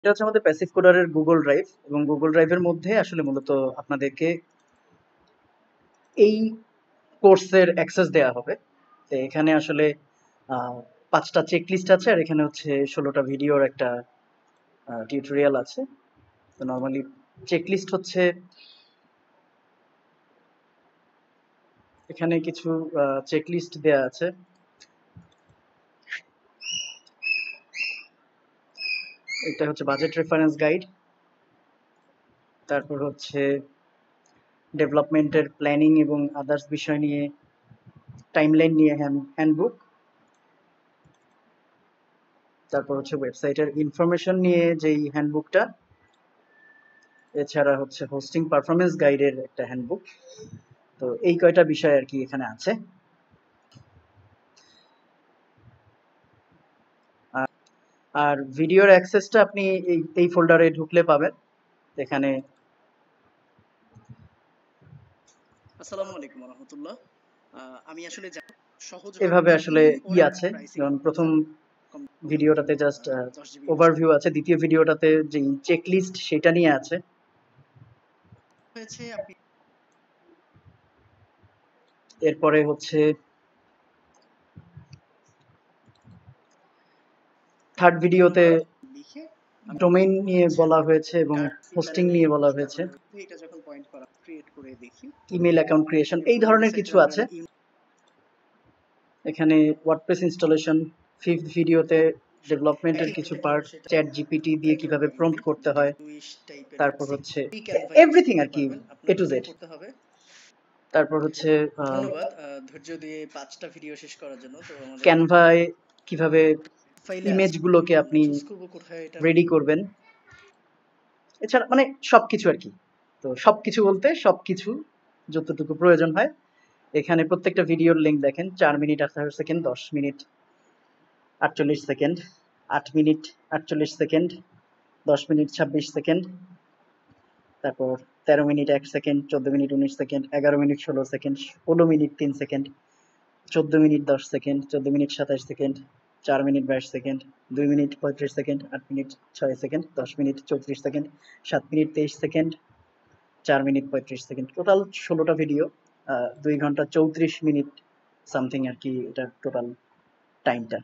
এটা হচ্ছে আমাদের প্যাসিভ কোডারের গুগল ড্রাইভ, এবং গুগল ড্রাইভের মধ্যে আসলে মূলত আপনাদেরকে এই কোর্সের অ্যাক্সেস দেওয়া হবে। তো এখানে আসলে 5টা চেকলিস্ট আছে, আর এখানে হচ্ছে 16টা ভিডিওর একটা টিউটোরিয়াল আছে। তো নর্মালি চেকলিস্ট হচ্ছে এখানে কিছু চেকলিস্ট দেয়া আছে। এটা হচ্ছে বাজেট রেফারেন্স গাইড, তারপর হচ্ছে ডেভেলপমেন্টের প্ল্যানিং এবং আদার্স বিষয় নিয়ে টাইমলাইন নিয়ে হ্যান্ডবুক, তারপর হচ্ছে ওয়েবসাইটের ইনফরমেশন নিয়ে যেই হ্যান্ডবুকটা, এছাড়া হচ্ছে হোস্টিং পারফরমেন্স গাইডের একটা হ্যান্ডবুক। তো এই কয়টা বিষয় আর কি এখানে আছে। আর ভিডিওর অ্যাক্সেসটা আপনি এই ফোল্ডারে ঢুকলে পাবেন। এখানে আসসালামু আলাইকুম রাহমাতুল্লাহ। আমি আসলে সহজ এভাবে আসলে আছে, যেমন প্রথম ভিডিওটাতে জাস্ট 10 জিবি ওভারভিউ আছে, দ্বিতীয় ভিডিওটাতে যে চেকলিস্ট সেটা নিয়ে আছে। হয়েছে আপনি এরপরে হচ্ছে থার্ড ভিডিওতে লিখে ডোমেইন নিয়ে বলা হয়েছে এবং হোস্টিং নিয়ে বলা হয়েছে, এটা যখন পয়েন্ট করা ক্রিয়েট করে দেখি ইমেল অ্যাকাউন্ট ক্রিয়েশন, এই ধরনের কিছু আছে। এখানে ওয়ার্ডপ্রেস ইনস্টলেশন, ফিফথ ভিডিওতে ডেভেলপমেন্টের কিছু পার্ট, চ্যাট জিপিটি দিয়ে কিভাবে প্রম্পট করতে হয়, তারপর হচ্ছে এভরিথিং আর কি, এ টু জেড। তারপর হচ্ছে ধন্যবাদ ধৈর্য দিয়ে 5টা ভিডিও শেষ করার জন্য। তো আমাদের ক্যানভায় কিভাবে ইমেজগুলোকে আপনি রেডি করবেন, এছাড়া মানে সবকিছু আর কি। তো সবকিছু বলতে সবকিছু যতটুকু প্রয়োজন হয়। এখানে প্রত্যেকটা ভিডিওর লিঙ্ক দেখেন, 4 minute 18 second, 10 minute 48 second, 8 minute 48 second, 10 minute 26 second, তারপর 13 minute 1 second, 14 minute 19 second, 11 minute 16 second, 16 minute 3 second, 14 minute 10 second, 14 minute 27 second, 4 minute 22 second, 2 minute 35 second, 8 minute 6 second, 10 minute 34 second, 7 minute 23 second, 4 minute 35 second. Total 16টা video, 2 ঘন্টা 34 minute something আর কি এটা total টাইমটা।